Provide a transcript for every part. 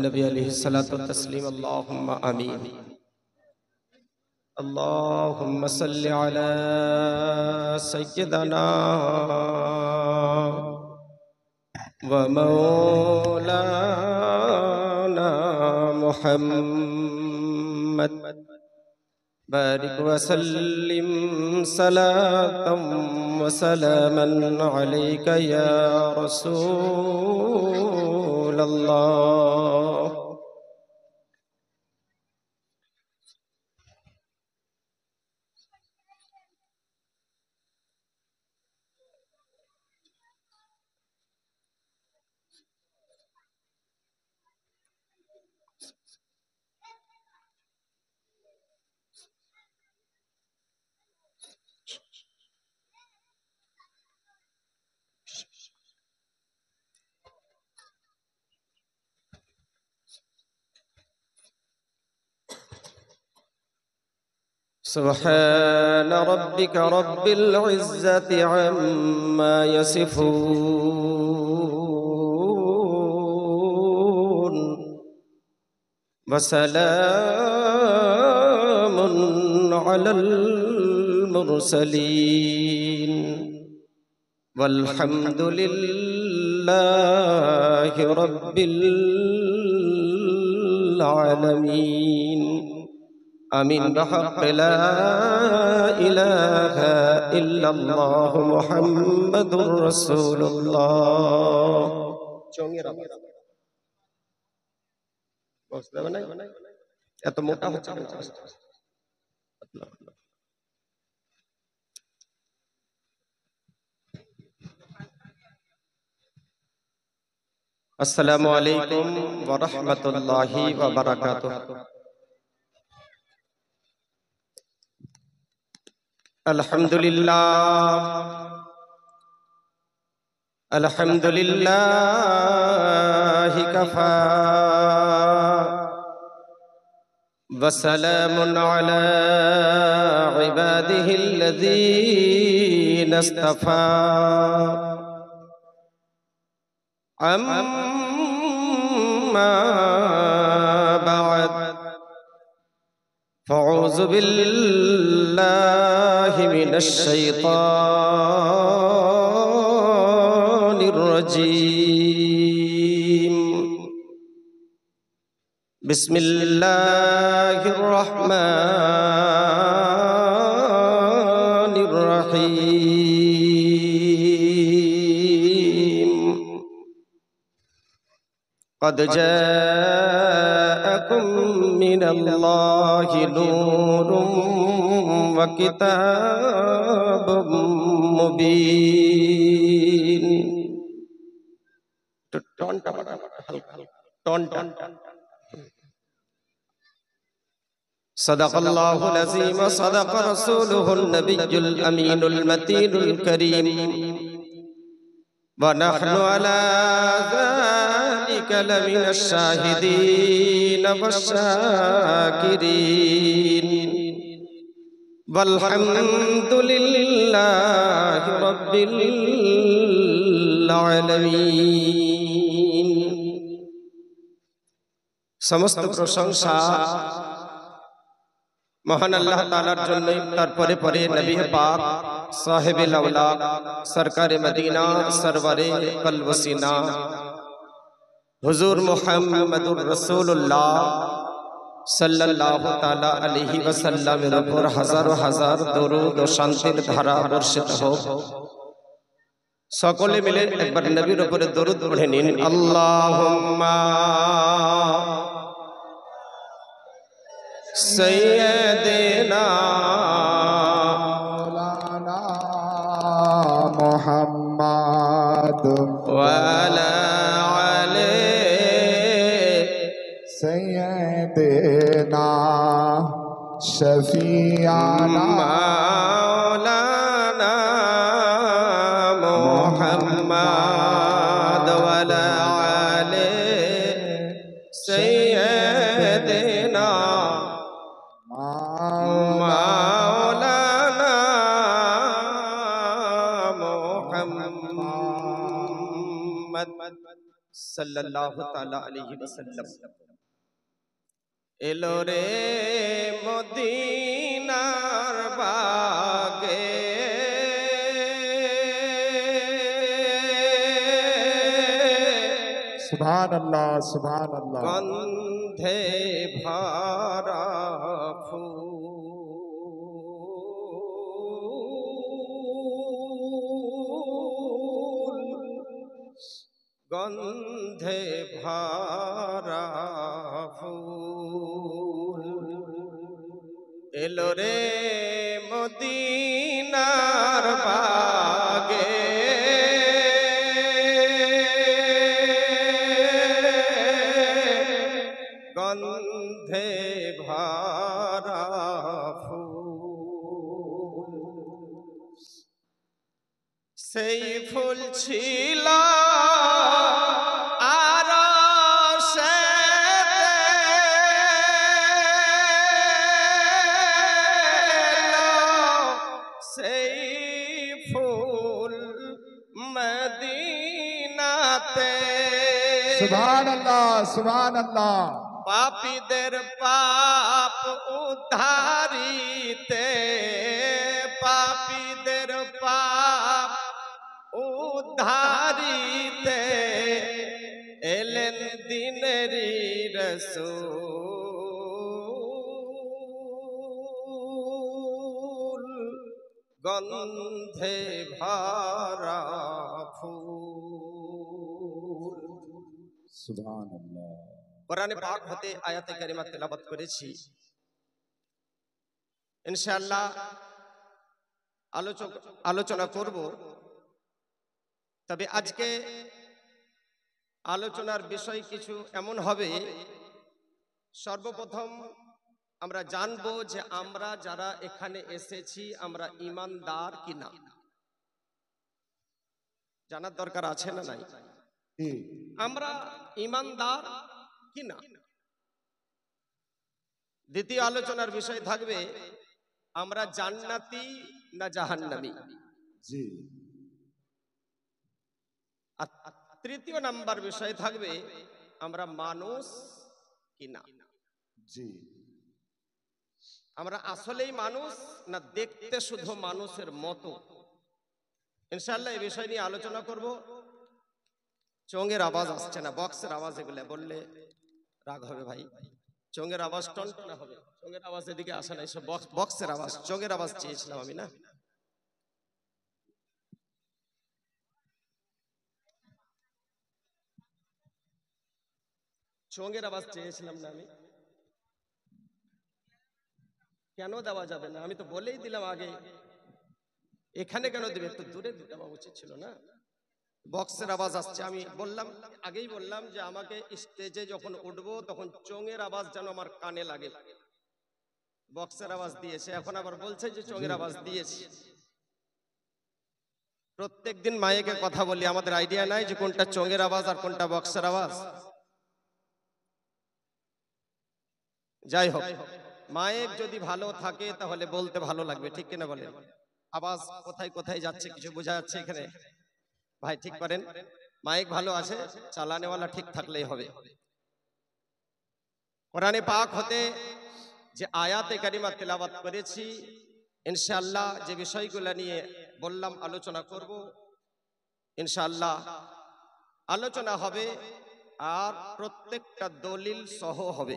नबी अलैहिस्सलातु तस्लीम अल्लाहुम्मा आमीन। अल्लाहुम्मा सल्लि अला सय्यिदना व मौलाना मुहम्मद बारिक व सल्लिम सलातम व सलामन अलैका या रसूल अल्लाह। सुब्हान रब्बिका रब्बिल इज्जति अम्मा यसिफून व सलामुन अलल मुरसलीन वल्हम्दुलिल्लाहि रब्बिल आलमीन। आमीन बहक़ ला इलाहा इल्लल्लाह मुहम्मदुर रसूलुल्लाह। এত মোটা হচ্ছে কেন? আসসালামু আলাইকুম ওয়া রাহমাতুল্লাহি ওয়া বারাকাতুহু। আলহামদুলিল্লাহি কাফা ওয়া সালামুন আলা ইবাদিহিল্লাযীনা ইসতাফা। আম্মা বা'দ فأعوذ بالله من الشيطان الرجيم. بسم الله الرحمن الرحيم. قد جاءكم من الله نور وكتاب مبين. صدق الله العظيم وصدق رسوله النبي الأمين المتين الكريم. ونحن على ذلك لمن الشاهدين والشاكرين والحمد لله رب العالمين. সমস্ত প্রশংসা মহান আল্লাহ তাআলার জন্য, তারপরে পরে নবী পাক সাহেবে লাউলাক সরকারে মদিনা সরওয়ারে কলবসিনা হুজুর মুহাম্মদুর রাসূলুল্লাহ সাল্লাল্লাহু তাআলা আলাইহি ওয়াসাল্লামের উপর হাজার হাজার দরুদ ও শান্তির ধারা বর্ষিত হোক। সকলে মিলে একবার নবীর উপরে দরুদ পড়ে নিন। আল্লাহুম্মা سيدنا مولانا محمد وعلى آله سيدنا شفيعنا مولانا محمد وعلى آله سيدنا مولانا محمد সাল্লাল্লাহু তাআলা আলাইহি ওয়াসাল্লাম। এলো রে মদিনার বাগে, সুবহানাল্লাহ সুবহানাল্লাহ। গন্ধে ভরা ফুল, গন্ধে ভরা ফুল, এলো রে মদিনার বাগে, গন্ধে ভরা ফুল। সেই ফুল ছিল সুবহানাল্লাহ সুবহানাল্লাহ। পাপীদের পাপ উদ্ধারিতে, পাপীদের পাপ উদ্ধারিতে এলেন দিনেরই রাসূল, গন্ধে ভরা ফুল। সুবহানাল্লাহ। কোরআনে পাক হতে আয়াতে কারিমা তেলাওয়াত করেছি। ইনশাআল্লাহ আলোচনা করব। তবে আজকে আলোচনার বিষয় কিছু এমন হবে, সর্বপ্রথম আমরা জানবো যে আমরা যারা এখানে এসেছি আমরা ঈমানদার কিনা, জানার দরকার আছে না নাই? আমরা ঈমানদার কিনা। দ্বিতীয় আলোচনার বিষয় থাকবে আমরা জান্নাতি না জাহান্নামী। জি। আর তৃতীয় নাম্বার বিষয় থাকবে আমরা মানুষ কিনা। জি। আমরা আসলেই মানুষ না দেখতে শুধু মানুষের মতো। ইনশাআল্লাহ এই বিষয় নিয়ে আলোচনা করব। চোঙের আওয়াজ আসছে না, বক্সের আওয়াজ, এগুলো বললে রাগ হবে ভাই। চোঙের আওয়াজ টনটনা হবে, চোঙের আওয়াজ এদিকে আসে না, এসব বক্সের আওয়াজ। চোঙের আওয়াজ চেয়েছিলাম আমি, না? চোঙের আওয়াজ চেয়েছিলাম না আমি? কেন দেওয়া যাবে না? আমি তো বলেই দিলাম আগে। এখানে কেন দেবে? একটু দূরে দেওয়া উচিত ছিল না? বক্সের আওয়াজ আসছে। আমি বললাম, আগেই বললাম যে আমাকে স্টেজে যখন উঠবো তখন চোঙের আওয়াজ যেন আমার কানে লাগে। বক্সের আওয়াজ দিয়েছে, এখন আবার বলছে যে চোঙের আওয়াজ দিয়েছে। প্রত্যেকদিন মাইকে কথা বলি, আমাদের আইডিয়া নাই যে কোনটা চোঙের আওয়াজ আর কোনটা বক্সের আওয়াজ। যাই হোক, মাইক যদি ভালো থাকে তাহলে বলতে ভালো লাগবে, ঠিক কিনা বলেন? আওয়াজ কোথায় কোথায় যাচ্ছে কিছু বোঝা যাচ্ছে এখানে? ভাই ঠিক করেন। মাইক ভালো আছে, চালানেওয়ালা ঠিক থাকলেই হবে। কোরআনে পাক হতে যে আয়াতে কারিমা তেলাওয়াত করেছি, ইনশাআল্লাহ যে বিষয়গুলো নিয়ে বললাম আলোচনা করব, ইনশাআল্লাহ আলোচনা হবে আর প্রত্যেকটা দলিল সহ হবে।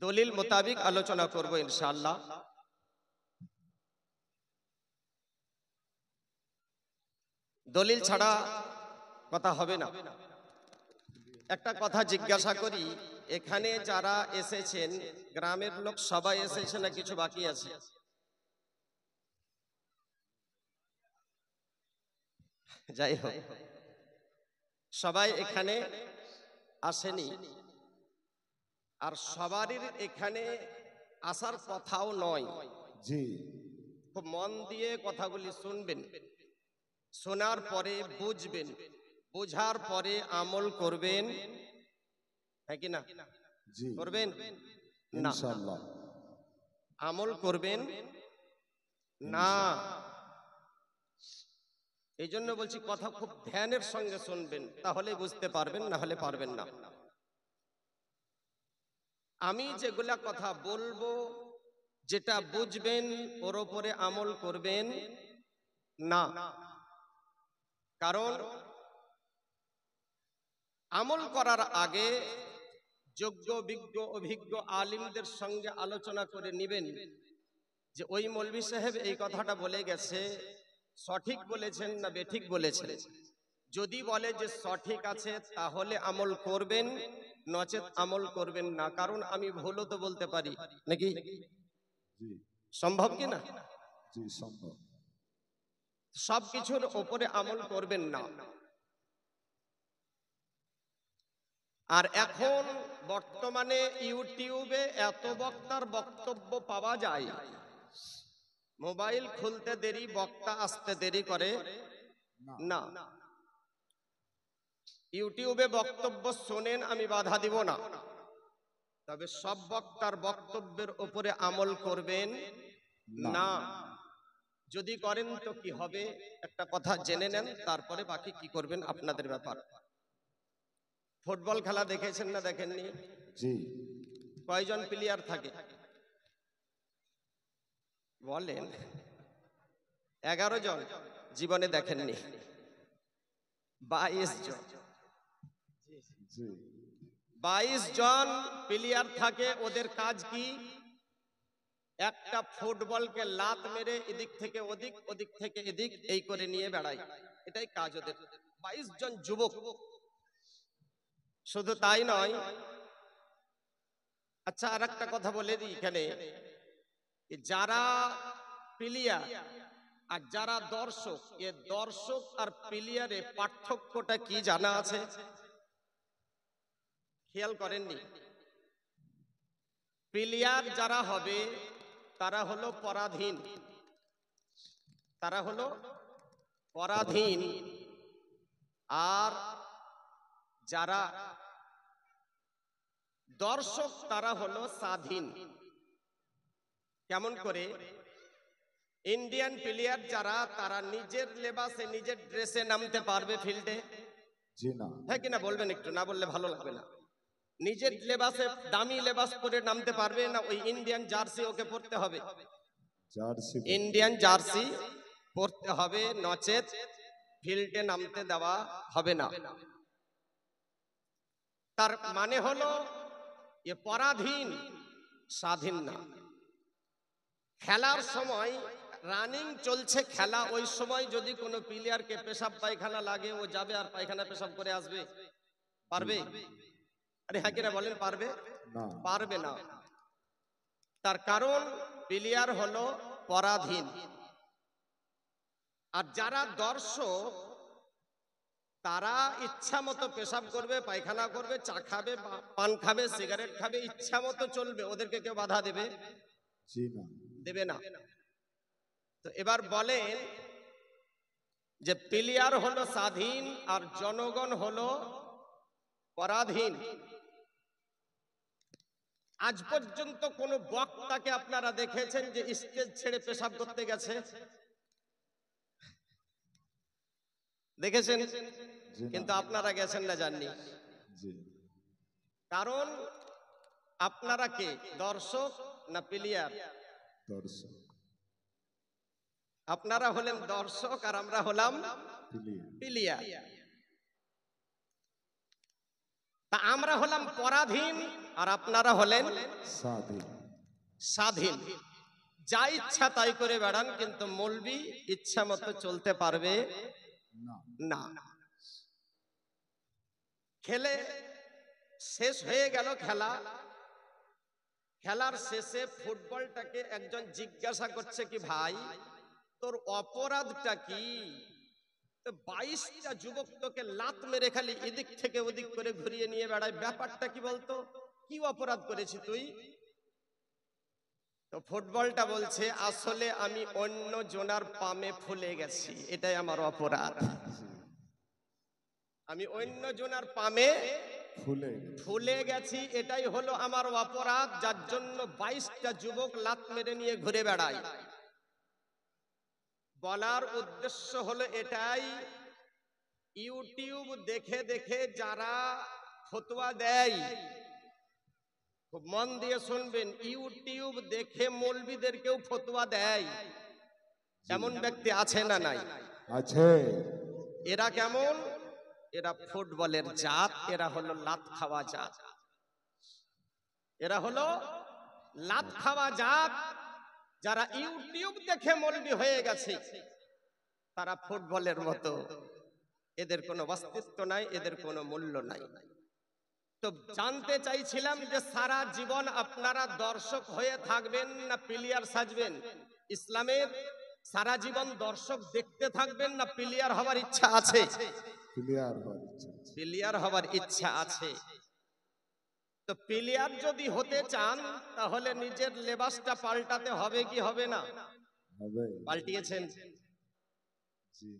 দলিল মোতাবিক আলোচনা করব ইনশাআল্লাহ। দলিল ছাড়া কথা হবে না। একটা কথা জিজ্ঞাসা করি, এখানে যারা এসেছেন গ্রামের লোক সবাই এসেছে না কিছু বাকি আছে? যাই হোক, সবাই এখানে আসেনি, আর সবারই এখানে আসার কথাও নয়। জি। খুব মন দিয়ে কথাগুলি শুনবেন, শোনার পরে বুঝবেন, বোঝার পরে আমল করবেন, হ্যাঁ কি না? জি। করবেন না? ইনশাআল্লাহ আমল করবেন না। এই জন্য বলছি কথা খুব ধ্যানের সঙ্গে শুনবেন, তাহলে বুঝতে পারবেন, না হলে পারবেন না। আমি যেগুলা কথা বলবো, যেটা বুঝবেন ওর উপরে আমল করবেন না। কারণ আমল করার আগে যোগ্য বিজ্ঞ অভিজ্ঞ আলিমদের সঙ্গে আলোচনা করে নেবেন যে ওই মৌলভী সাহেব এই কথাটা বলে গেছে, সঠিক বলেছেন না বেঠিক বলেছেন। যদি বলে যে সঠিক আছে তাহলে আমল করবেন, নচেত আমল করবেন না। কারণ আমি ভুলও তো বলতে পারি, নাকি? জি সম্ভব কি না? জি সম্ভব। সবকিছুর ওপরে আমল করবেন না। আর এখন বর্তমানে ইউটিউবে এত বক্তার বক্তব্য পাওয়া যায়, মোবাইল খুলতে দেরি, বক্তা আসতে দেরি করে না। ইউটিউবে বক্তব্য শোনেন, আমি বাধা দিব না, তবে সব বক্তার বক্তব্যের উপরে আমল করবেন না। যদি করেন তো কি হবে একটা কথা জেনে নেন, তারপরে বাকি কি করবেন আপনাদের ব্যাপার। ফুটবল খেলা দেখেছেন না দেখেননি? জি কয়জন প্লেয়ার থাকে বলেন? 11 জন। জীবনে দেখেননি? 22 জন। জি 22 জন প্লেয়ার থাকে। ওদের কাজ কি? একটা ফুটবলকে লাত মেরে এদিক থেকে ওদিক, ওদিক থেকে এদিক এই করে নিয়ে বেড়ায়, এটাই কাজ ওদের। 22 জন যুবক। শুধু তাই নয়, আচ্ছা আর একটা কথা বলে দিই এখানে, যারা প্লেয়ার আর যারা দর্শক, এ দর্শক আর প্লেয়ারে পার্থক্যটা কি জানা আছে? খেয়াল করেননি? প্লেয়ার যারা হবে তারা হলো পরাধীন, তারা হলো পরাধীন। আর যারা দর্শক তারা হলো স্বাধীন। কেমন করে? ইন্ডিয়ান প্লেয়ার যারা, তারা নিজের লেবাসে নিজের ড্রেসে নামতে পারবে ফিল্ডে? জি না। হ্যাঁ কিনা বলবেন একটু, না বললে ভালো লাগবে না। নিজের লেবাসে দামি লেবাস পরে নামতে পারবে না? ওই ইন্ডিয়ান জার্সি ওকে পরতে হবে, জার্সি ইন্ডিয়ান জার্সি পরতে হবে, নচেত ফিল্ডে নামতে দেওয়া হবে না। তার মানে হলো এ পরাধীন, স্বাধীন না। খেলার সময় রানিং চলছে খেলা, ওই সময় যদি কোনো প্লেয়ারকে পেশাব পায়খানা লাগে, ও যাবে আর পায়খানা পেশাব করে আসবে? পারবে? আরে হ্যাঁ কিনা বলেন, পারবে? না। পারবে না। তার কারণ প্লেয়ার হলো পরাধীন। আর যারা দর্শক তারা ইচ্ছা মতো পেশাব করবে, পায়খানা করবে, চা খাবে, পান খাবে, সিগারেট খাবে, ইচ্ছা মতো চলবে। ওদেরকে কেউ বাধা দেবে? জি না। দেবে না। তো এবার বলেন যে প্লেয়ার হলো স্বাধীন আর জনগণ হলো পরাধীন। আজ পর্যন্ত কোন বক্তাকে আপনারা দেখেছেন যে স্টেজ ছেড়ে পেশাব করতে গেছে? দেখেছেন? জি না। কিন্তু আপনারা গেছেন না, জাননি। জি কারণ আপনারা কে, দর্শক না প্লেয়ার? দর্শক। আপনারা হলেন দর্শক আর আমরা হলাম প্লেয়ার। প্লেয়ার। তা আমরা হলাম পরাধীন আর আপনারা হলেন স্বাধীন। স্বাধীন। যা ইচ্ছা তাই করে বেড়ান, কিন্তু মৌলবি ইচ্ছা মতো চলতে পারবে না। না। খেলে শেষ হয়ে গেল খেলা, খেলার শেষে ফুটবলটাকে একজন জিজ্ঞাসা করছে কি, ভাই তোর অপরাধটা কি? 22টা যুবক তোকে লাত মেরে খালি এদিক থেকে ওদিক করে ঘুরিয়ে নিয়ে বেড়ায়, ব্যাপারটা কি বলতো? কি অপরাধ করেছি তুই? তো ফুটবলটা বলছে, আসলে আমি অন্য জনার পামে ফুলে গেছি, এটাই আমার অপরাধ। আমি অন্য জনার পামে ফুলে গেছি, এটাই হলো আমার অপরাধ, যার জন্য 22টা যুবক লাত মেরে নিয়ে ঘুরে বেড়ায়। বলার উদ্দেশ্য হলো এটাই, ইউটিউব দেখে দেখে যারা ফতোয়া দেয়, খুব মন দিয়ে শুনবেন, ইউটিউব দেখে মৌলবীদেরকেও ফতোয়া দেয়, এমন ব্যক্তি আছে না নাই? আছে। এরা কেমন? এরা ফুটবলের জাত, এরা হলো লাত খাওয়া জাত, এরা হলো লাত খাওয়া জাত। যারা ইউটিউব দেখে মৌলবী হয়ে গেছে তারা ফুটবলের মতো, এদের কোনো অস্তিত্ব নাই, এদের কোনো মূল্য নাই। তো জানতে চাইছিলাম যে সারা জীবন আপনারা দর্শক হয়ে থাকবেন না প্লেয়ার সাজবেন? ইসলামের সারা জীবন দর্শক দেখতে থাকবেন না প্লেয়ার হওয়ার ইচ্ছা আছে? ক্লিয়ার হওয়ার ইচ্ছা আছে। প্লেয়ার হওয়ার ইচ্ছা আছে। তো প্লেয়ার যদি হতে চান তাহলে নিজের লেবাসটা পাল্টাতে হবে কি হবে না? হবে। পাল্টিয়েছেন? জি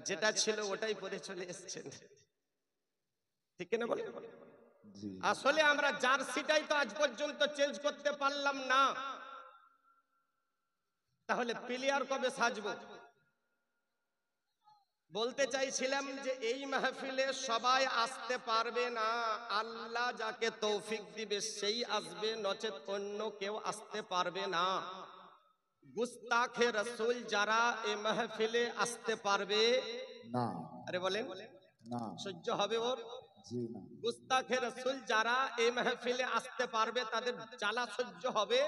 যেটা ছিল ওটাই পরে চলে এসেছেন, ঠিক না বলেন? জি। আসলে আমরা জার্সিটাই তো আজ পর্যন্ত চেঞ্জ করতে পারলাম না, তাহলে প্লেয়ার কবে সাজবো? বলতে চাইছিলাম যে এই মাহফিলে সবাই আসতে পারবে না, আল্লাহ যাকে তৌফিক দিবে সেই আসবে, নচেত অন্য কেউ আসতে পারবে না। গুস্তাখে রসুল যারা এই মাহফিলে আসতে পারবে না। আরে বলেন না। সহ্য হবে ওর? জি না। গুস্তাখে রসুল যারা এই মাহফিলে আসতে পারবে তাদের জ্বালা সহ্য হবে?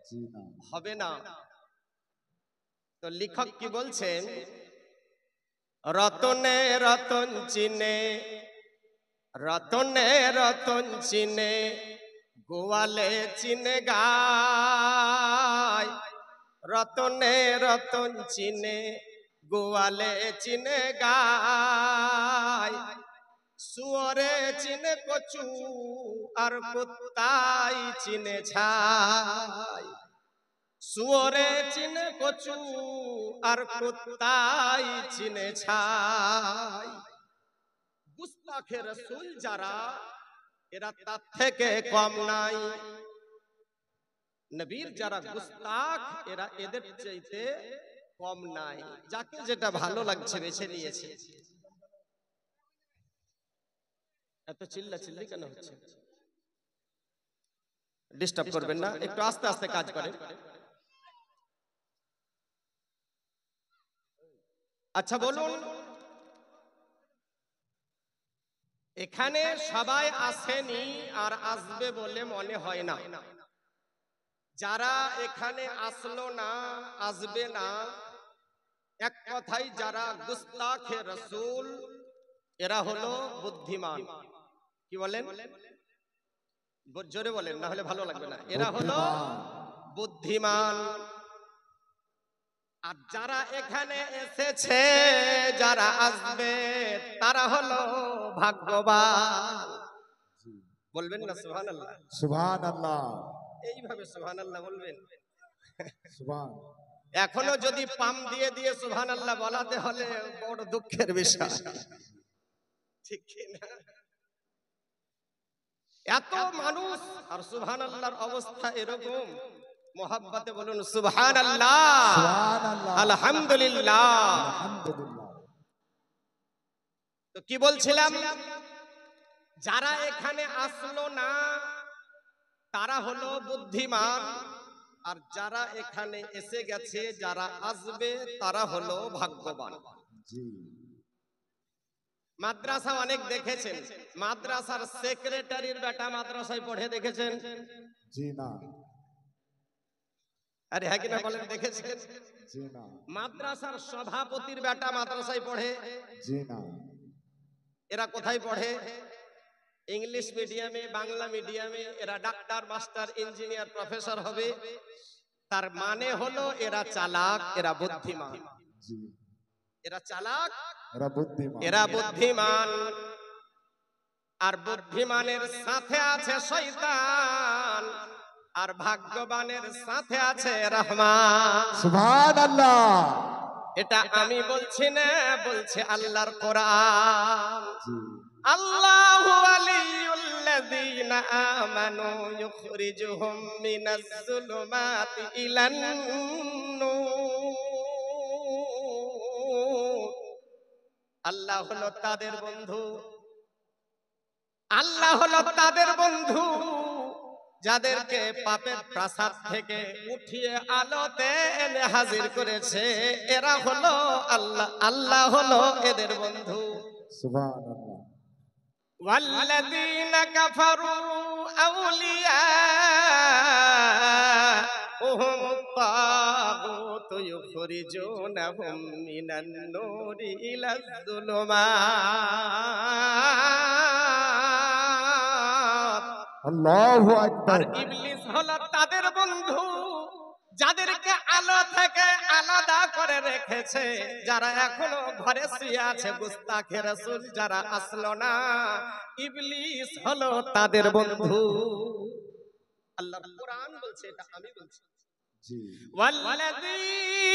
জি না। হবে না। তো লেখক কি বলছেন? রতনে রতন চিনে, রতনে রতন চিনে, গোয়ালে চিনে গায়। রতনে রতন চিনে, গোয়ালে চিনে গায়। শুয়োরে চিনে কচু আর কুত্তাই চিনে ছাই। শুয়োরে চিনে কচু আর কুত্তাই চিনে ছাই। গুস্তাখে রাসূল যারা, এরা তার থেকে কম নাই। নবীর যারা গুস্তাখ, এরা এদের চাইতে কম নাই। যাকে যেটা ভালো লাগছে বেছে নিয়েছে। এত চিল্লা চিল্লি কেন হচ্ছে? ডিস্টার্ব করবেন না, একটু আস্তে আস্তে কাজ করেন। আচ্ছা বলুন, এখানে সবাই আসেনি আর আসবে বলে মনে হয় না। যারা এখানে আসলো না, আসবে না, এক কথাই যারা গুস্তাখে রাসূল, এরা হলো বুদ্ধিমান। কি বলেন? জোরে বলেন, না হলে ভালো লাগবে না। এরা হলো বুদ্ধিমান। আর যারা এখানে এসেছে, যারা আসবে, তারা হলো ভাগ্যবান। বলবেন না সুবহানাল্লাহ? সুবহানাল্লাহ। এইভাবে সুবহানাল্লাহ বলবেন। সুবহান। এখনো যদি পাম দিয়ে দিয়ে সুবহানাল্লাহ বলাতে হলে বড় দুঃখের বিষয়, ঠিক কি না? এত মানুষ আর সুবহানাল্লাহর অবস্থা এরকম। মোহাব্বতে বলুন সুবহানাল্লাহ, সুবহানাল্লাহ, আলহামদুলিল্লাহ। আলহামদুলিল্লাহ। তো কি বলছিলাম? যারা এখানে আসলো না তারা হলো বুদ্ধিমান, আর যারা এখানে এসে গেছে, যারা আসবে, তারা হলো ভাগ্যবান। জি। মাদ্রাসা অনেক দেখেছেন, মাদ্রাসার সেক্রেটারির বেটা মাদ্রাসায় পড়ে দেখেছেন? জি না। আরে হ্যাঁ কিনা বলেন, দেখেছেন? জি না। মাদ্রাসার সভাপতির বেটা মাদ্রাসায় পড়ে? জি না। এরা কোথায় পড়ে? ইংলিশ মিডিয়ামে, বাংলা মিডিয়ামে। এরা ডাক্তার, মাস্টার, ইঞ্জিনিয়ার, প্রফেসর হবে। তার মানে হলো এরা চালাক, এরা বুদ্ধিমান। জি। এরা চালাক, এরা বুদ্ধিমান। এরা বুদ্ধিমান। আর বুদ্ধিমানের সাথে আছে শয়তান, আর ভাগ্যবানের সাথে আছে রহমান। সুবহানাল্লাহ। এটা আমি বলছি না, বলছে আল্লাহর কোরআন। জি। আল্লাহু ওয়ালিয়ুল্লাযীনা আমানু ইউখরিজুহুম মিনাজ যুলুমাতি ইলান নূর। আল্লাহ হলো তাদের বন্ধু, আল্লাহ হলো তাদের বন্ধু যাদেরকে পাপের প্রাসাদ থেকে উঠিয়ে আলোতে এনে হাজির করেছে। এরা হলো আল্লাহ, আল্লাহ হলো এদের বন্ধু। সুবহানাল্লাহ। والذين كفروا أولياؤهم الطاغوت يخرجونهم من النور إلى الظلمات। আল্লাহু আর আকবার। ইবলিস হলো তাদের বন্ধু যাদেরকে আলো থেকে আলাদা করে রেখেছে, যারা এখনো ঘরে শুয়ে আছে, গুস্তাখে রাসূল যারা আসলো না, ইবলিস হলো তাদের বন্ধু। আল্লাহর কোরআন বলছে, এটা আমি বলছি। জি। والذين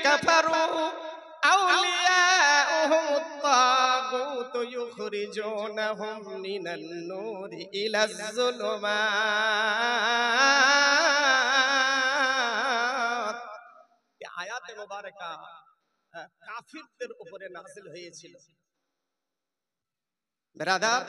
كفروا أولياؤهم الطاغوت يخرجونهم من النور إلى الظلمات। এই আয়াতে মুবারাকা কাফিরদের উপরে নাযিল হয়েছিল। ব্রাদার,